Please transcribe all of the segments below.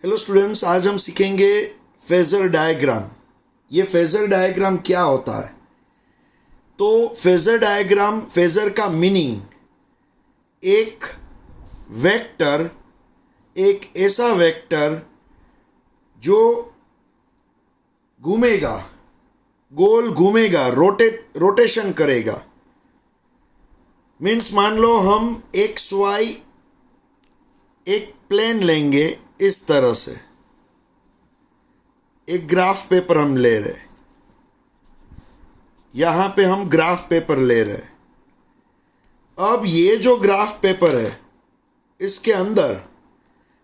Hello students, आज हम सीखेंगे फेज़र डायग्राम। ये फेज़र डायग्राम क्या होता है? तो फेज़र डायग्राम, फेज़र का मीनिंग एक वेक्टर, एक ऐसा वेक्टर जो घूमेगा, गोल घूमेगा, रोटेशन करेगा। मीन्स मान लो हम एक्स वाई एक प्लेन लेंगे, इस तरह से एक ग्राफ पेपर हम ले रहे, यहाँ पे हम ग्राफ पेपर ले रहे। अब ये जो ग्राफ पेपर है, इसके अंदर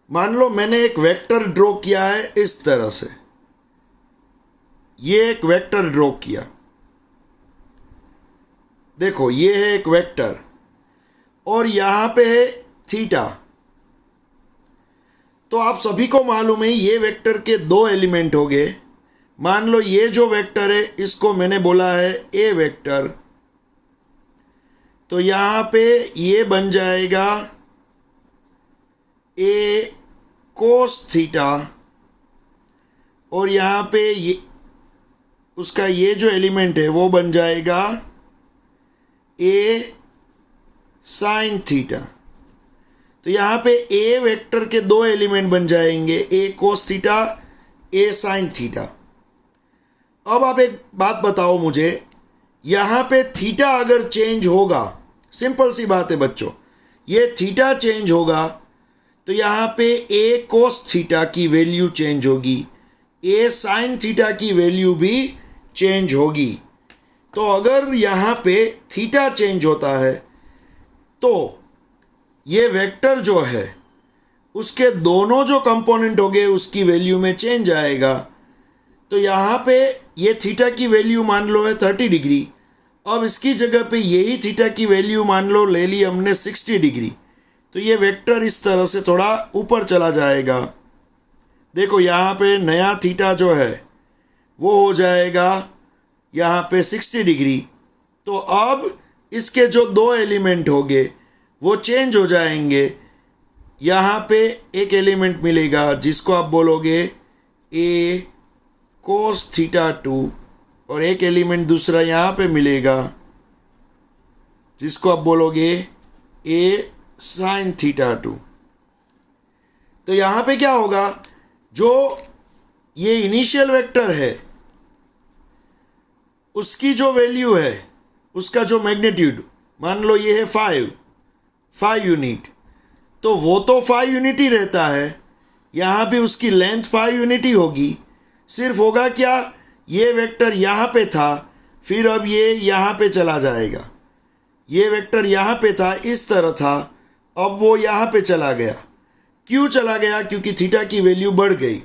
मान लो मैंने एक वेक्टर ड्रॉ किया है इस तरह से। ये एक वेक्टर ड्रॉ किया, देखो ये है एक वेक्टर, और यहाँ पे है थीटा। तो आप सभी को मालूम है ये वेक्टर के दो एलिमेंट हो गए। मान लो ये जो वेक्टर है इसको मैंने बोला है ए वेक्टर, तो यहाँ पे ये बन जाएगा ए कोस थीटा, और यहाँ पे ये उसका ये जो एलिमेंट है वो बन जाएगा ए साइन थीटा। तो यहाँ पे ए वेक्टर के दो एलिमेंट बन जाएंगे, ए कोस थीटा, ए साइन थीटा। अब आप एक बात बताओ मुझे, यहाँ पे थीटा अगर चेंज होगा, सिंपल सी बात है बच्चों, ये थीटा चेंज होगा तो यहाँ पे ए कोस थीटा की वैल्यू चेंज होगी, ए साइन थीटा की वैल्यू भी चेंज होगी। तो अगर यहाँ पे थीटा चेंज होता है तो ये वेक्टर जो है उसके दोनों जो कंपोनेंट हो गए उसकी वैल्यू में चेंज आएगा। तो यहाँ पे ये थीटा की वैल्यू मान लो है 30 डिग्री, अब इसकी जगह पे यही थीटा की वैल्यू मान लो ले ली हमने 60 डिग्री, तो ये वेक्टर इस तरह से थोड़ा ऊपर चला जाएगा। देखो यहाँ पे नया थीटा जो है वो हो जाएगा यहाँ पे 60 डिग्री। तो अब इसके जो दो एलिमेंट हो गए वो चेंज हो जाएंगे। यहाँ पे एक एलिमेंट मिलेगा जिसको आप बोलोगे ए कोस थीटा 2, और एक एलिमेंट दूसरा यहाँ पे मिलेगा जिसको आप बोलोगे ए साइन थीटा 2। तो यहाँ पे क्या होगा, जो ये इनिशियल वेक्टर है उसकी जो वैल्यू है, उसका जो मैग्नीट्यूड मान लो ये है 5 यूनिट, तो वो तो 5 यूनिट ही रहता है। यहाँ पे उसकी लेंथ 5 यूनिट ही होगी। सिर्फ होगा क्या, ये वेक्टर यहाँ पे था, फिर अब ये यहाँ पे चला जाएगा। ये वेक्टर यहाँ पे था, इस तरह था, अब वो यहाँ पे चला गया। क्यों चला गया? क्योंकि थीटा की वैल्यू बढ़ गई।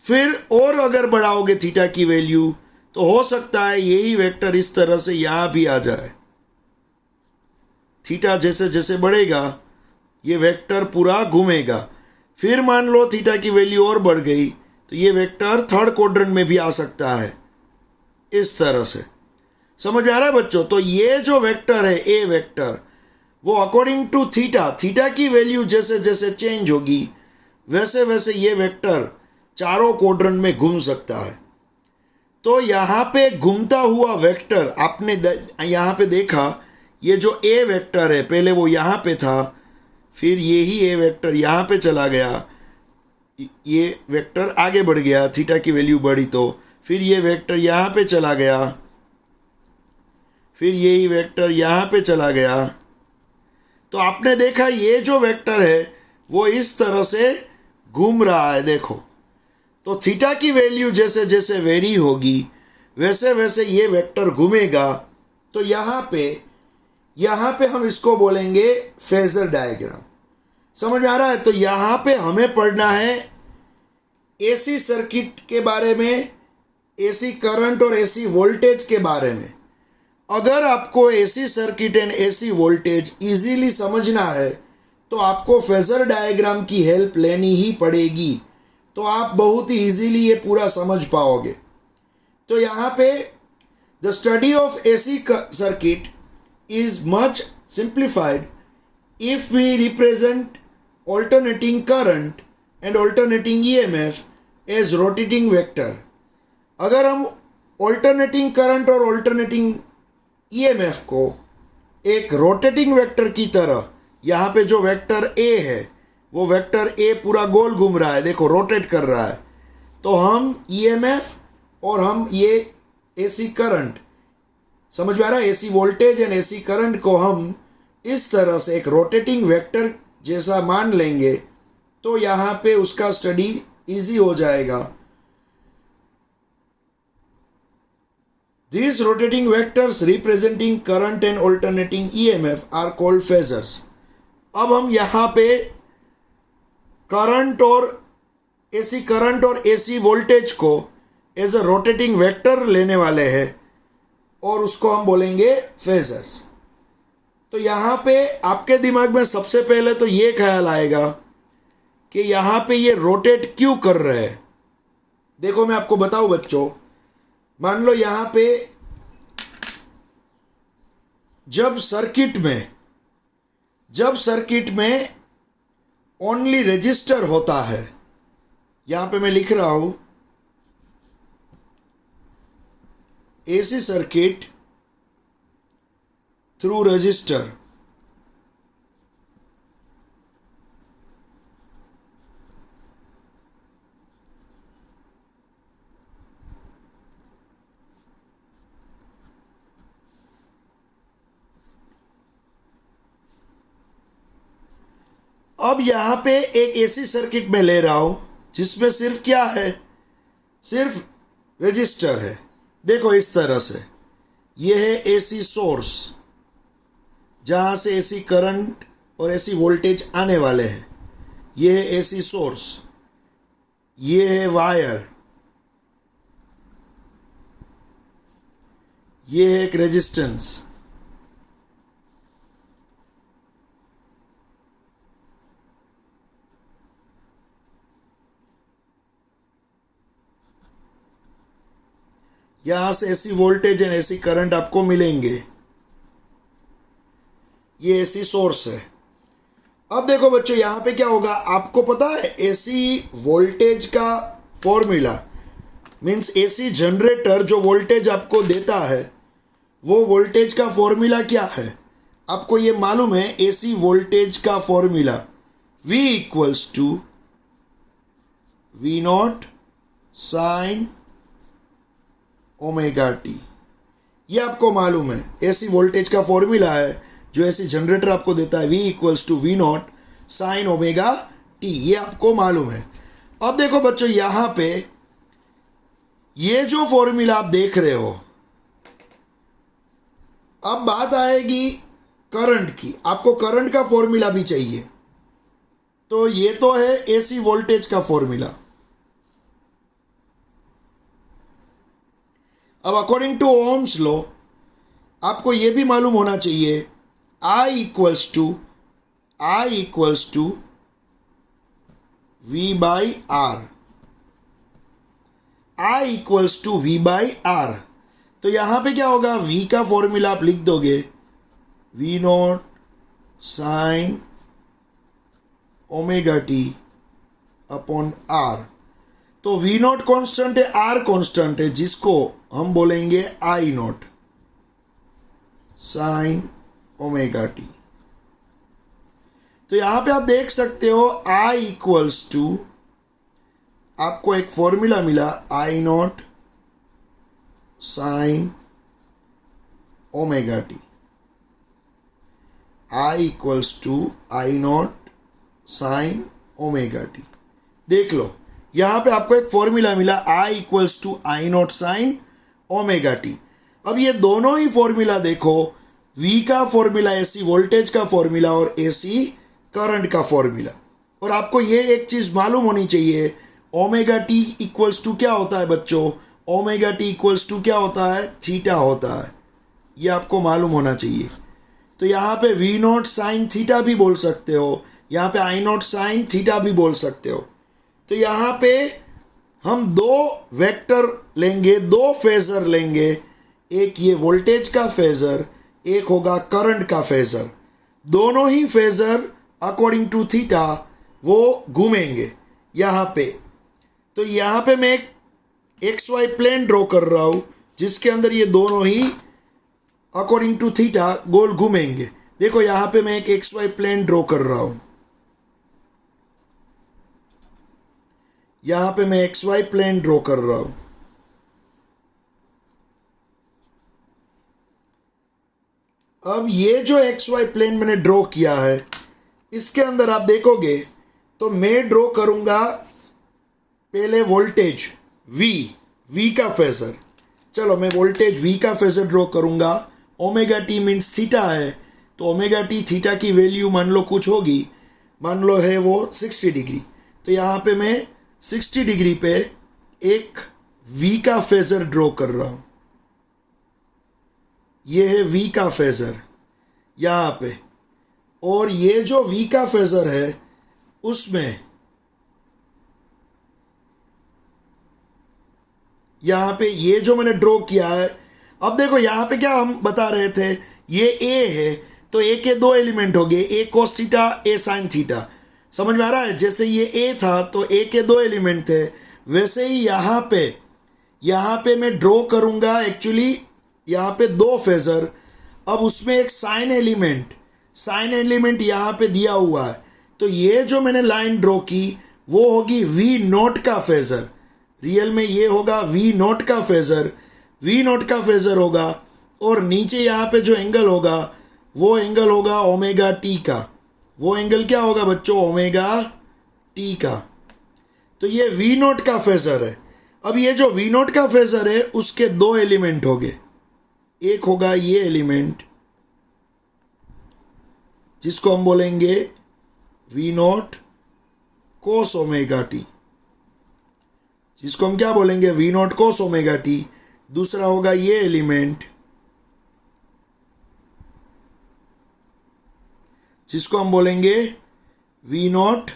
फिर और अगर बढ़ाओगे थीटा की वैल्यू तो हो सकता है यही वेक्टर इस तरह से यहाँ भी आ जाए। थीटा जैसे जैसे बढ़ेगा ये वेक्टर पूरा घूमेगा। फिर मान लो थीटा की वैल्यू और बढ़ गई तो ये वेक्टर थर्ड क्वाड्रेंट में भी आ सकता है, इस तरह से। समझ में आ रहा है बच्चों? तो ये जो वेक्टर है ए वेक्टर, वो अकॉर्डिंग टू थीटा की वैल्यू जैसे जैसे चेंज होगी वैसे वैसे ये वेक्टर चारों क्वाड्रेंट में घूम सकता है। तो यहाँ पे घूमता हुआ वेक्टर आपने यहाँ पे देखा, ये जो ए वेक्टर है पहले वो यहाँ पे था, फिर यही ए वेक्टर यहाँ पे चला गया, ये वेक्टर आगे बढ़ गया, थीटा की वैल्यू बढ़ी तो फिर ये वेक्टर यहाँ पे चला गया, फिर यही वेक्टर यहाँ पे चला गया। तो आपने देखा ये जो वेक्टर है वो इस तरह से घूम रहा है, देखो। तो थीटा की वैल्यू जैसे जैसे वेरी होगी वैसे वैसे ये वेक्टर घूमेगा। तो यहाँ पे हम इसको बोलेंगे फेज़र डायग्राम। समझ में आ रहा है? तो यहाँ पे हमें पढ़ना है एसी सर्किट के बारे में, एसी करंट और एसी वोल्टेज के बारे में। अगर आपको AC circuit and AC voltage easily समझना है तो आपको फेज़र डायग्राम की हेल्प लेनी ही पड़ेगी, तो आप बहुत ही इजीली ये पूरा समझ पाओगे। तो यहाँ पे the study of AC circuit is much simplified if we represent alternating current and alternating EMF as rotating vector। अगर हम ऑल्टरनेटिंग करंट और ऑल्टरनेटिंग EMF को एक रोटेटिंग वेक्टर की तरह, यहाँ पे जो वेक्टर A है वो वेक्टर A पूरा गोल घूम रहा है, देखो रोटेट कर रहा है, तो हम EMF और हम ये AC करंट, समझ में आ रहा है, AC voltage and AC current को हम इस तरह से एक रोटेटिंग वेक्टर जैसा मान लेंगे तो यहाँ पे उसका स्टडी इजी हो जाएगा। These rotating vectors representing current and alternating EMF are called phasors। अब हम यहाँ पे करंट और AC वोल्टेज को एज अ रोटेटिंग वेक्टर लेने वाले हैं और उसको हम बोलेंगे फेजर्स। तो यहाँ पे आपके दिमाग में सबसे पहले तो ये ख्याल आएगा कि यहाँ पे ये रोटेट क्यों कर रहे हैं। देखो मैं आपको बताऊँ बच्चों, मान लो यहाँ पे जब सर्किट में ओनली रजिस्टर होता है, यहाँ पे मैं लिख रहा हूँ AC सर्किट थ्रू रजिस्टर, अब यहाँ पे एक AC सर्किट में ले रहा हूँ जिसमें सिर्फ क्या है, सिर्फ रजिस्टर है। देखो इस तरह से, ये है AC सोर्स जहाँ से AC करंट और AC वोल्टेज आने वाले हैं, ये है AC सोर्स, ये है वायर, ये है एक रेजिस्टेंस, यहाँ से AC voltage and AC current आपको मिलेंगे, ये AC सोर्स है। अब देखो बच्चों यहाँ पे क्या होगा, आपको पता है AC वोल्टेज का फॉर्मूला, मीन्स AC जनरेटर जो वोल्टेज आपको देता है वो वोल्टेज का फॉर्मूला क्या है, आपको ये मालूम है। AC वोल्टेज का formula V equals to V0 sine omega t, ये आपको मालूम है। AC वोल्टेज का फॉर्मूला है जो AC जनरेटर आपको देता है, V equals to V0 sine omega t, ये आपको मालूम है। अब देखो बच्चों यहाँ पे ये जो फॉर्मूला आप देख रहे हो, अब बात आएगी करंट की, आपको करंट का फॉर्मूला भी चाहिए, तो ये तो है AC वोल्टेज का फॉर्मूला। अब अकॉर्डिंग टू ओम्स लॉ आपको ये भी मालूम होना चाहिए, I equals to V by R, I equals to V by R. तो यहाँ पे क्या होगा, V का फॉर्मूला आप लिख दोगे V0 sine omega t upon R. तो V0 कांस्टेंट है, R कांस्टेंट है, जिसको हम बोलेंगे I0 साइन ओमेगा टी। तो यहाँ पे आप देख सकते हो I इक्वल्स टू, आपको एक फॉर्मूला मिला I0 sine omega t, I equals to I0 sine omega t. देख लो यहाँ पे आपको एक फॉर्मूला मिला I equals to I0 sine omega t. अब ये दोनों ही फॉर्मूला देखो, V का फॉर्मूला AC वोल्टेज का फॉर्मूला और AC करंट का फॉर्मूला, और आपको ये एक चीज़ मालूम होनी चाहिए, ओमेगा टी इक्वल्स टू क्या होता है बच्चों, ओमेगा टी इक्वल्स टू क्या होता है, थीटा होता है, ये आपको मालूम होना चाहिए। तो यहाँ पे V0 साइन थीटा भी बोल सकते हो, यहाँ पे I0 साइन थीटा भी बोल सकते हो। तो यहाँ पे हम दो वेक्टर लेंगे, दो फेज़र लेंगे, एक ये वोल्टेज का फेज़र, एक होगा करंट का फेज़र। दोनों ही फेज़र अकॉर्डिंग टू थीटा वो घूमेंगे, यहाँ पे। तो यहाँ पे मैं एक एक्स वाई प्लेन ड्रॉ कर रहा हूँ जिसके अंदर ये दोनों ही अकॉर्डिंग टू थीटा गोल घूमेंगे। देखो यहाँ पे मैं एक एक्स वाई प्लेन ड्रॉ कर रहा हूँ, यहाँ पे मैं एक्स वाई प्लेन ड्रॉ कर रहा हूँ। अब ये जो एक्स वाई प्लेन मैंने ड्रॉ किया है इसके अंदर आप देखोगे तो मैं ड्रॉ करूँगा पहले वोल्टेज V का फेजर। चलो मैं वोल्टेज V का फेजर ड्रॉ करूँगा। ओमेगा टी मीन्स थीटा है, तो ओमेगा टी थीटा की वैल्यू मान लो कुछ होगी, मान लो है वो 60 डिग्री। तो यहाँ पे मैं 60 डिग्री पे एक V का फेजर ड्रॉ कर रहा हूँ। ये है V का फेजर यहाँ पे, और ये जो V का फेजर है उसमें यहाँ पे ये जो मैंने ड्रॉ किया है, अब देखो यहाँ पे क्या हम बता रहे थे, ये A है तो A के दो एलिमेंट हो गए, A cos theta A sine theta. समझ में आ रहा है? जैसे ये A था तो A के दो एलिमेंट थे, वैसे ही यहाँ पे मैं ड्रॉ करूँगा एक्चुअली यहाँ पे दो फेजर। अब उसमें एक साइन एलिमेंट यहाँ पे दिया हुआ है, तो ये जो मैंने लाइन ड्रॉ की वो होगी V नॉट का फेजर। रियल में ये होगा V नॉट का फेजर होगा, और नीचे यहाँ पे जो एंगल होगा वो एंगल होगा ओमेगा टी का। वो एंगल क्या होगा बच्चों? ओमेगा टी का। तो ये V नॉट का फेजर है। अब ये जो V नॉट का फेजर है उसके दो एलिमेंट हो गए, एक होगा ये एलिमेंट जिसको हम बोलेंगे V not cos omega T, जिसको हम क्या बोलेंगे? V not cos omega T. दूसरा होगा ये एलिमेंट जिसको हम बोलेंगे V not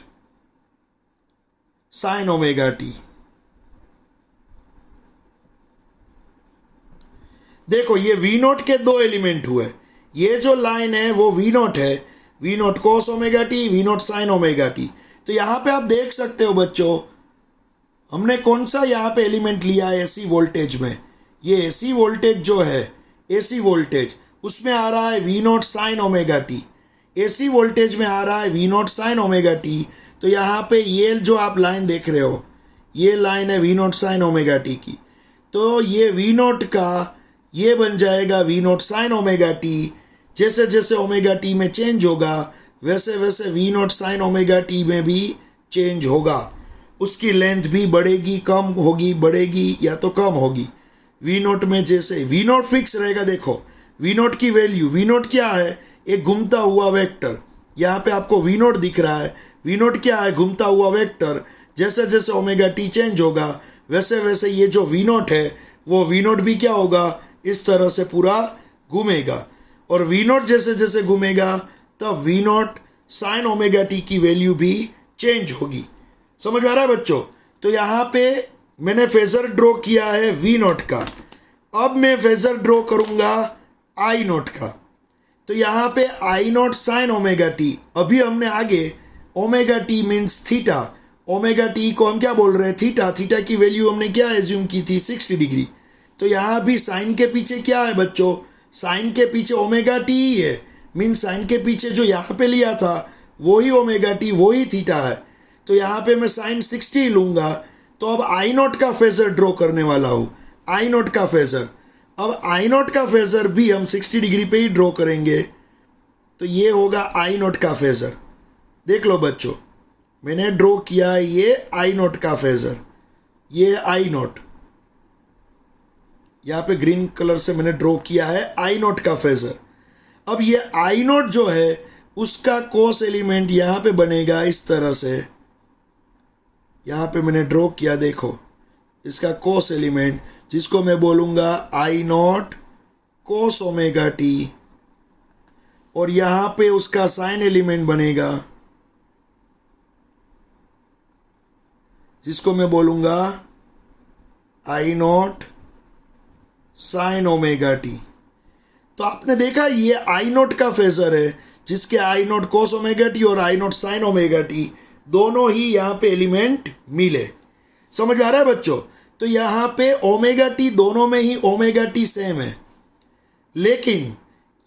sine omega T. देखो ये V नॉट के दो एलिमेंट हुए, ये जो लाइन है वो V नॉट है, V not cos omega T, V not sine omega t. तो यहाँ पे आप देख सकते हो बच्चों, हमने कौन सा यहाँ पे एलिमेंट लिया है AC वोल्टेज में। ये AC वोल्टेज जो है, AC वोल्टेज उसमें आ रहा है V not sine omega T. AC voltage में आ रहा है V not sine omega t. तो यहाँ पे ये जो आप लाइन देख रहे हो, ये लाइन है V not sine omega t की। तो ये V नॉट का ये बन जाएगा V not sine omega T. जैसे जैसे ओमेगा टी में चेंज होगा वैसे वैसे V not sine omega T में भी चेंज होगा। उसकी लेंथ भी बढ़ेगी, कम होगी, बढ़ेगी या तो कम होगी। V नॉट में जैसे V नॉट फिक्स रहेगा। देखो V नॉट की वैल्यू, V नॉट क्या है? एक घूमता हुआ वेक्टर। यहाँ पे आपको V नॉट दिख रहा है, V नॉट क्या है? घूमता हुआ वेक्टर। जैसे जैसे ओमेगा टी चेंज होगा वैसे वैसे ये जो V नॉट है वो V नॉट भी क्या होगा? इस तरह से पूरा घूमेगा, और V नॉट जैसे जैसे घूमेगा तब V not sine omega t की वैल्यू भी चेंज होगी। समझ में आ रहा है बच्चों? तो यहाँ पे मैंने फेजर ड्रॉ किया है V नॉट का। अब मैं फेजर ड्रॉ करूँगा I नॉट का। तो यहाँ पे I not sine omega T. अभी हमने आगे omega T means theta, omega T को हम क्या बोल रहे हैं? थीटा। थीटा की वैल्यू हमने क्या एज्यूम की थी? 60 डिग्री। तो यहाँ भी साइन के पीछे क्या है बच्चों? साइन के पीछे ओमेगा टी ही है। मीन्स साइन के पीछे जो यहाँ पे लिया था वही ओमेगा टी, वही थीटा है। तो यहाँ पे मैं साइन 60 लूँगा। तो अब I नॉट का फेजर ड्रॉ करने वाला हूँ, I नॉट का फेजर। अब I नॉट का फेजर भी हम 60 डिग्री पे ही ड्रॉ करेंगे। तो ये होगा I नॉट का फेजर। देख लो बच्चों, मैंने ड्रॉ किया है ये I नॉट का फेजर, ये I नॉट। यहाँ पे ग्रीन कलर से मैंने ड्रॉ किया है I नॉट का फेजर। अब ये I नॉट जो है उसका कोस एलिमेंट यहाँ पे बनेगा इस तरह से। यहाँ पे मैंने ड्रॉ किया, देखो इसका कोस एलिमेंट जिसको मैं बोलूँगा I not cos omega T, और यहाँ पे उसका साइन एलिमेंट बनेगा जिसको मैं बोलूँगा I not sine omega t. तो आपने देखा ये I नॉट का फेजर है जिसके I not cos omega T और I not sine omega T दोनों ही यहाँ पे एलिमेंट मिले। समझ में आ रहा है बच्चों? तो यहाँ पे ओमेगा टी दोनों में ही ओमेगा टी सेम है, लेकिन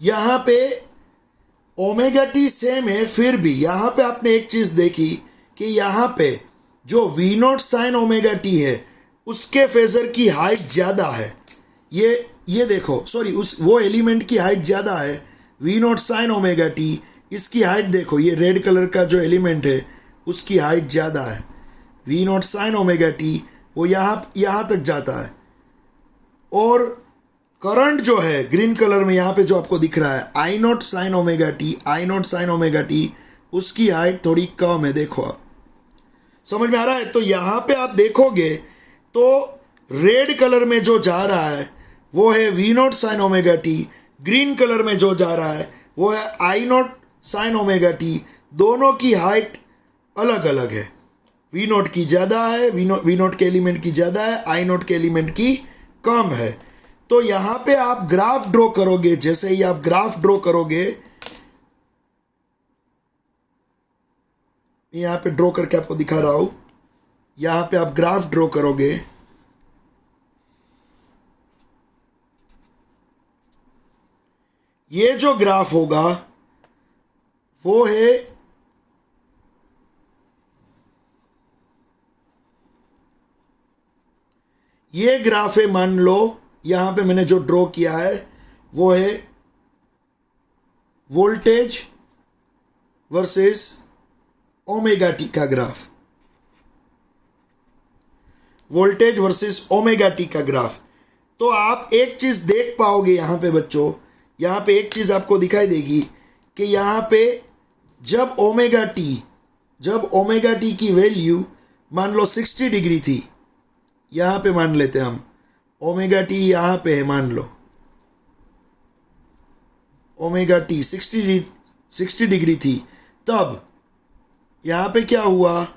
यहाँ पे ओमेगा टी सेम है, फिर भी यहाँ पे आपने एक चीज़ देखी कि यहाँ पे जो V not sine omega t है उसके फेजर की हाइट ज़्यादा है। ये देखो, सॉरी, वो एलिमेंट की हाइट ज़्यादा है, V not sine omega t, इसकी हाइट देखो, ये रेड कलर का जो एलिमेंट है उसकी हाइट ज़्यादा है। V not sine omega t वो यहाँ तक जाता है, और करंट जो है ग्रीन कलर में यहाँ पे जो आपको दिख रहा है I not sine omega t, उसकी हाइट थोड़ी कम है। देखो आप, समझ में आ रहा है? तो यहाँ पे आप देखोगे तो रेड कलर में जो जा रहा है वो है V not sine omega t, green colour में जो जा रहा है वो है I not sine omega T. दोनों की हाइट अलग अलग है, वी नॉट की ज़्यादा है, वी नॉट के एलिमेंट की ज़्यादा है, आई नॉट के एलिमेंट की कम है। तो यहाँ पे आप ग्राफ ड्रॉ करोगे, जैसे ही आप ग्राफ ड्रॉ करोगे, यहाँ पे ड्रॉ करके आपको दिखा रहा हूं, यहाँ पे आप ग्राफ ड्रॉ करोगे, ये जो ग्राफ होगा वो है ये ग्राफ है, मान लो यहाँ पे मैंने जो ड्रॉ किया है वो है वोल्टेज वर्सेस ओमेगा टी का graph, voltage versus omega t का ग्राफ। तो आप एक चीज़ देख पाओगे यहाँ पे बच्चों, यहाँ पे एक चीज़ आपको दिखाई देगी कि यहाँ पे जब ओमेगा टी की वैल्यू मान लो 60 डिग्री थी, यहाँ पे मान लेते हैं हम, ओमेगा टी यहाँ पे है, मान लो ओमेगा टी 60 डिग्री थी, तब यहाँ पे क्या हुआ,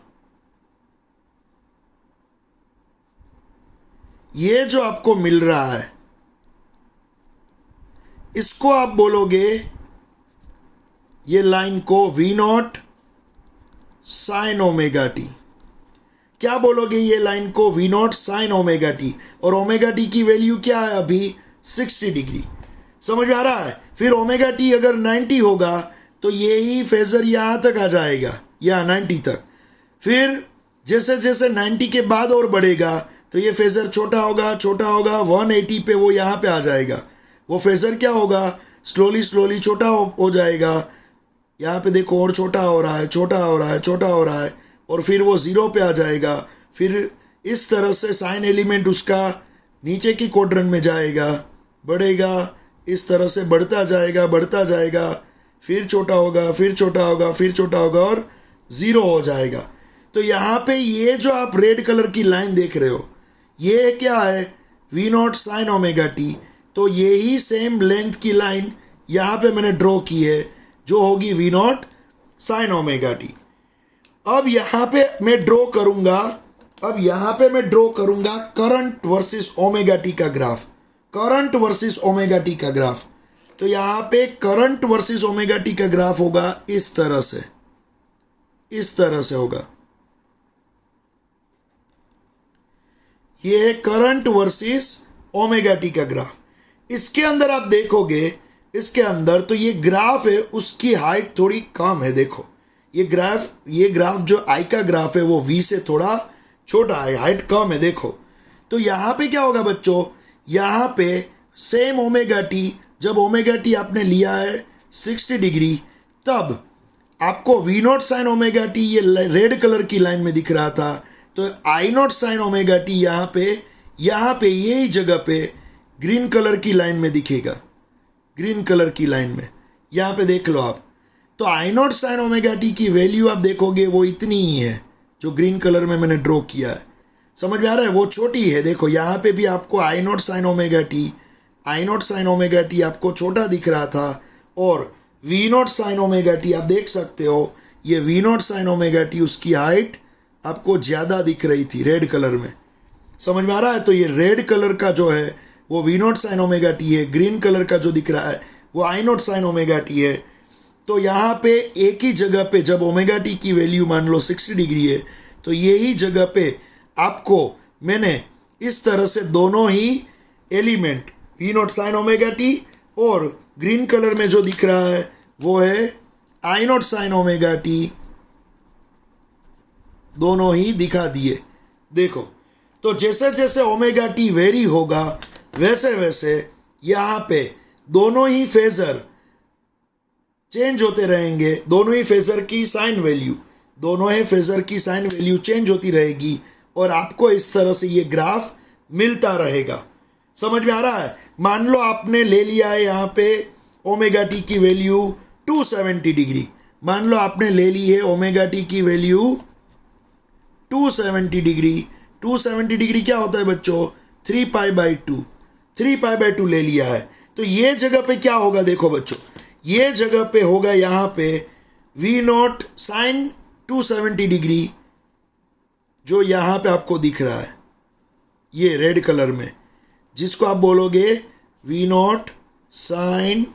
ये जो आपको मिल रहा है इसको आप बोलोगे, ये लाइन को V not sine omega t. क्या बोलोगे? ये लाइन को V not sine omega T, और ओमेगा टी की वैल्यू क्या है अभी 60 डिग्री। समझ में आ रहा है? फिर ओमेगा टी अगर 90 होगा तो यही फेजर यहाँ तक आ जाएगा, यहाँ 90 तक। फिर जैसे जैसे 90 के बाद और बढ़ेगा तो ये फेजर छोटा होगा 180 पे वो यहाँ पे आ जाएगा। वो फेजर क्या होगा, स्लोली छोटा हो जाएगा। यहाँ पे देखो और छोटा हो रहा है, और फिर वो 0 पे आ जाएगा। फिर इस तरह से साइन एलिमेंट उसका नीचे की क्वाड्रेंट में जाएगा, बढ़ेगा, इस तरह से बढ़ता जाएगा, फिर छोटा होगा और 0 हो जाएगा। तो यहाँ पे ये जो आप रेड कलर की लाइन देख रहे हो, ये क्या है, V not sine omega t. तो यही सेम लेंथ की लाइन यहाँ पे मैंने ड्रॉ की है, जो होगी V not sine omega t. अब यहाँ पे मैं ड्रॉ करूँगा करंट वर्सेस ओमेगा टी का ग्राफ, तो यहाँ पे करंट वर्सेस ओमेगा टी का ग्राफ होगा इस तरह से होगा। ये है करंट वर्सेस ओमेगा टी का ग्राफ। इसके अंदर आप देखोगे, इसके अंदर तो ये ग्राफ है, उसकी हाइट थोड़ी कम है। देखो ये ग्राफ जो आई का ग्राफ है वो वी से थोड़ा छोटा है, हाइट कम है। देखो तो यहाँ पे क्या होगा बच्चों, यहाँ पे सेम ओमेगा टी, जब ओमेगा टी आपने लिया है 60 डिग्री, तब आपको V not sine omega t ये रेड कलर की लाइन में दिख रहा था, तो I not sine omega t यहाँ पे यही जगह पे ग्रीन कलर की लाइन में दिखेगा, ग्रीन कलर की लाइन में यहाँ पे देख लो आप। तो I not sine omega t की वैल्यू आप देखोगे वो इतनी ही है जो ग्रीन कलर में मैंने ड्रॉ किया है। समझ में आ रहा है? वो छोटी है। देखो यहाँ पे भी आपको I not sine omega t आपको छोटा दिख रहा था, और V not sine omega t आप देख सकते हो, ये V not sine omega t उसकी हाइट आपको ज़्यादा दिख रही थी रेड कलर में। समझ में आ रहा है? तो ये रेड कलर का जो है वो V not sine omega t है, ग्रीन कलर का जो दिख रहा है वो I not sine omega t है। तो यहाँ पे एक ही जगह पे जब ओमेगा टी की वैल्यू मान लो 60 डिग्री है, तो यही जगह पे आपको मैंने इस तरह से दोनों ही element V not sine omega T और ग्रीन कलर में जो दिख रहा है वो है I not sine omega T, दोनों ही दिखा दिए। देखो, तो जैसे जैसे ओमेगा टी वेरी होगा वैसे वैसे यहाँ पे दोनों ही फेजर चेंज होते रहेंगे, दोनों ही फेजर की साइन वैल्यू चेंज होती रहेगी और आपको इस तरह से ये ग्राफ मिलता रहेगा। समझ में आ रहा है? मान लो आपने ले लिया है यहाँ पे ओमेगा टी की वैल्यू 270 डिग्री, मान लो आपने ले ली है ओमेगा टी की वैल्यू 270 डिग्री। 270 डिग्री क्या होता है बच्चों? 3π/2 ले लिया है। तो ये जगह पे क्या होगा? देखो बच्चों, ये जगह पे होगा यहाँ पे वी नॉट साइन 270 डिग्री, जो यहाँ पे आपको दिख रहा है ये रेड कलर में, जिसको आप बोलोगे वी नॉट साइन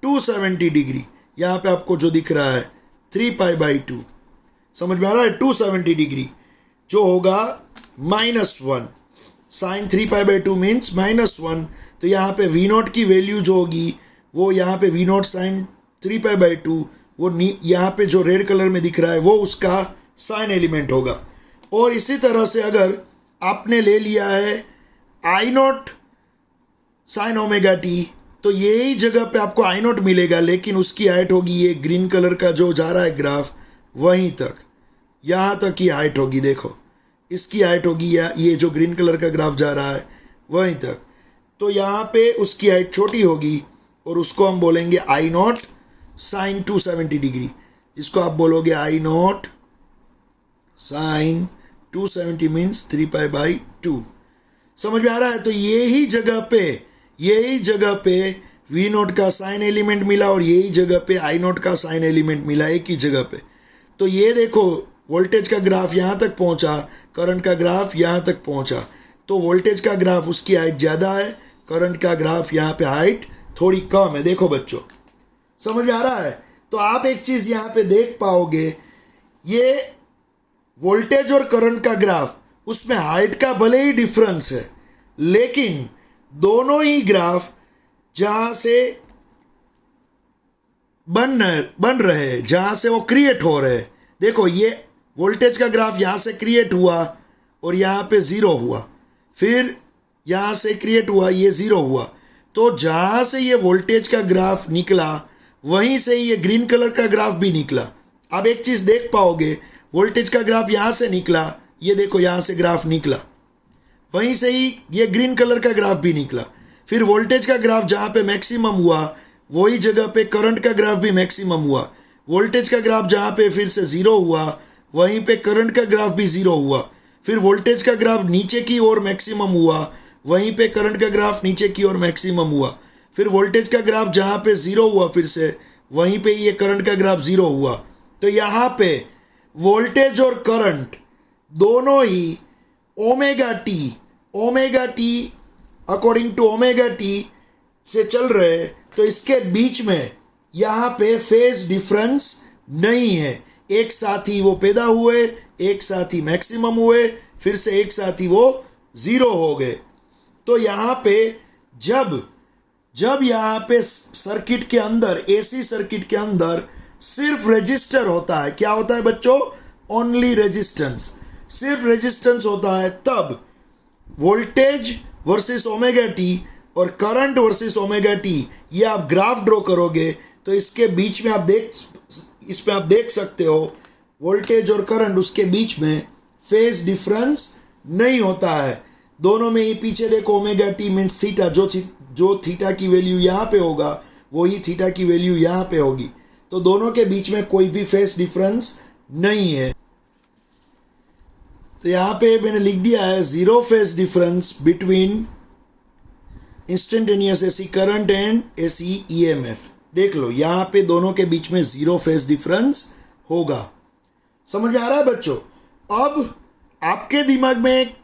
270 डिग्री। यहाँ पे आपको जो दिख रहा है 3π/2, समझ में आ रहा है? 270 डिग्री जो होगा -1, साइन 3π/2 मीन्स -1। तो यहाँ पे वी नॉट की वैल्यू जो होगी वो यहाँ पे वी नॉट साइन 3π/2, वो यहाँ पे जो रेड कलर में दिख रहा है वो उसका साइन एलिमेंट होगा। और इसी तरह से अगर आपने ले लिया है I not sine omega t, तो यही जगह पे आपको आई नॉट मिलेगा, लेकिन उसकी हाइट होगी ये ग्रीन कलर का जो जा रहा है ग्राफ वहीं तक, यहाँ तक की हाइट होगी। देखो, इसकी हाइट होगी या ये जो ग्रीन कलर का ग्राफ जा रहा है वहीं तक। तो यहाँ पे उसकी हाइट छोटी होगी और उसको हम बोलेंगे आई नॉट साइन 270 डिग्री, इसको आप बोलोगे आई नॉट साइन 270 मीन्स 3π/2। समझ में आ रहा है? तो यही जगह पे वी नॉट का साइन एलिमेंट मिला और यही जगह पे आई नॉट का साइन एलिमेंट मिला, एक ही जगह पे। तो ये देखो, वोल्टेज का ग्राफ यहाँ तक पहुँचा, करंट का ग्राफ यहाँ तक पहुँचा। तो वोल्टेज का ग्राफ उसकी हाइट ज़्यादा है, करंट का ग्राफ यहाँ पे हाइट थोड़ी कम है। देखो बच्चों, समझ में आ रहा है? तो आप एक चीज़ यहाँ पे देख पाओगे, ये वोल्टेज और करंट का ग्राफ, उसमें हाइट का भले ही डिफरेंस है, लेकिन दोनों ही ग्राफ जहाँ से बन रहे हैं, जहाँ से वो क्रिएट हो रहे हैं। देखो, ये वोल्टेज का ग्राफ यहाँ से क्रिएट हुआ और यहाँ पे ज़ीरो हुआ, फिर यहाँ से क्रिएट हुआ, ये ज़ीरो हुआ। तो जहाँ से ये वोल्टेज का ग्राफ निकला वहीं से ये ग्रीन कलर का ग्राफ भी निकला। अब एक चीज़ देख पाओगे, वोल्टेज का ग्राफ यहाँ से निकला, ये देखो यहाँ से ग्राफ निकला, वहीं से ही ये ग्रीन कलर का ग्राफ भी निकला। फिर वोल्टेज का ग्राफ जहाँ पे मैक्सिमम हुआ वही जगह पे करंट का ग्राफ भी मैक्सिमम हुआ। वोल्टेज का ग्राफ जहाँ पे फिर से ज़ीरो हुआ वहीं पे करंट का ग्राफ भी ज़ीरो हुआ। फिर वोल्टेज का ग्राफ नीचे की ओर मैक्सिमम हुआ, वहीं पे करंट का ग्राफ नीचे की ओर मैक्सिमम हुआ। फिर वोल्टेज का ग्राफ जहाँ पे ज़ीरो हुआ फिर से वहीं पे ये करंट का ग्राफ ज़ीरो हुआ। तो यहाँ पे वोल्टेज और करंट दोनों ही omega T according to omega T से चल रहे हैं। तो इसके बीच में यहाँ पे फेज डिफरेंस नहीं है, एक साथ ही वो पैदा हुए, एक साथ ही मैक्सिमम हुए, फिर से एक साथ ही वो ज़ीरो हो गए। तो यहाँ पे जब यहाँ पे सर्किट के अंदर, एसी सर्किट के अंदर सिर्फ रेजिस्टर होता है, क्या होता है बच्चों? ओनली रेजिस्टेंस, सिर्फ रेजिस्टेंस होता है, तब वोल्टेज वर्सेस ओमेगा टी और करंट वर्सेस ओमेगा टी, ये आप ग्राफ ड्रॉ करोगे तो इसके बीच में इसमें आप देख सकते हो वोल्टेज और करंट, उसके बीच में फेज डिफरेंस नहीं होता है। दोनों में ही पीछे देखो ओमेगा टी मीन्स थीटा, जो थीटा की वैल्यू यहाँ पे होगा वही थीटा की वैल्यू यहाँ पे होगी। तो दोनों के बीच में कोई भी फेज डिफरेंस नहीं है। तो यहाँ पे मैंने लिख दिया है zero phase difference between instantaneous AC current and AC EMF. देख लो, यहाँ पे दोनों के बीच में ज़ीरो फेज डिफरेंस होगा। समझ में आ रहा है बच्चों? अब आपके दिमाग में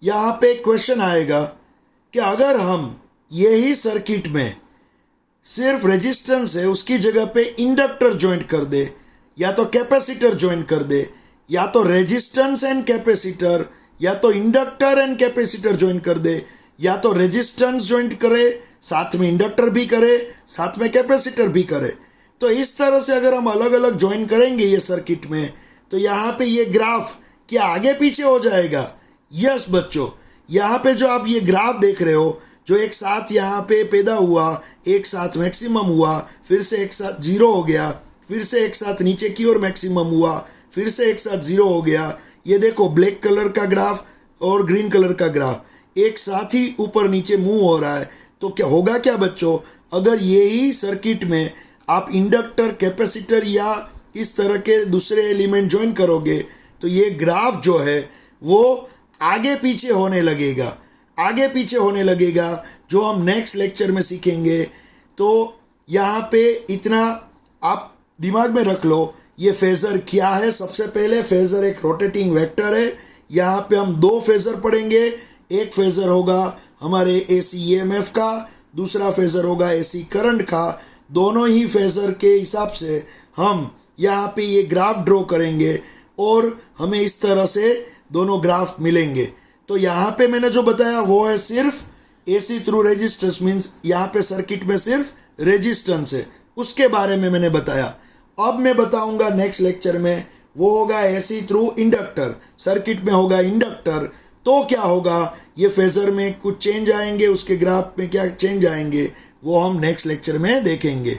यहाँ पे क्वेश्चन आएगा कि अगर हम यही सर्किट में सिर्फ रेजिस्टेंस है उसकी जगह पे इंडक्टर ज्वाइंट कर दे, या तो कैपेसिटर ज्वाइन कर दे, या तो रेजिस्टेंस एंड कैपेसिटर, या तो इंडक्टर एंड कैपेसिटर ज्वाइन कर दे, या तो रेजिस्टेंस ज्वाइंट करे साथ में इंडक्टर भी करे साथ में कैपेसिटर भी करे। तो इस तरह से अगर हम अलग अलग ज्वाइन करेंगे ये सर्किट में, तो यहाँ पे ये ग्राफ क्या आगे पीछे हो जाएगा? यस बच्चों, यहाँ पे जो आप ये ग्राफ देख रहे हो, जो एक साथ यहाँ पे पैदा हुआ, एक साथ मैक्सिमम हुआ, फिर से एक साथ जीरो हो गया, फिर से एक साथ नीचे की ओर मैक्सिमम हुआ, फिर से एक साथ जीरो हो गया। ये देखो ब्लैक कलर का ग्राफ और ग्रीन कलर का ग्राफ एक साथ ही ऊपर नीचे मूव हो रहा है। तो क्या होगा क्या बच्चों, अगर यही सर्किट में आप इंडक्टर, कैपेसिटर या इस तरह के दूसरे एलिमेंट ज्वाइन करोगे, तो ये ग्राफ जो है वो आगे पीछे होने लगेगा, आगे पीछे होने लगेगा, जो हम नेक्स्ट लेक्चर में सीखेंगे। तो यहाँ पे इतना आप दिमाग में रख लो, ये फेज़र क्या है। सबसे पहले फेज़र एक रोटेटिंग वेक्टर है। यहाँ पे हम दो फेज़र पढ़ेंगे, एक फेज़र होगा हमारे AC EMF का, दूसरा फेज़र होगा AC करंट का। दोनों ही फेज़र के हिसाब से हम यहाँ पे ये ग्राफ ड्रॉ करेंगे और हमें इस तरह से दोनों ग्राफ मिलेंगे। तो यहाँ पे मैंने जो बताया वो है सिर्फ AC थ्रू रेजिस्टेंस, मीन्स यहाँ पे सर्किट में सिर्फ रेजिस्टेंस है, उसके बारे में मैंने बताया। अब मैं बताऊंगा नेक्स्ट लेक्चर में, वो होगा AC थ्रू इंडक्टर, सर्किट में होगा इंडक्टर। तो क्या होगा, ये फेज़र में कुछ चेंज आएंगे, उसके ग्राफ में क्या चेंज आएंगे, वो हम नेक्स्ट लेक्चर में देखेंगे।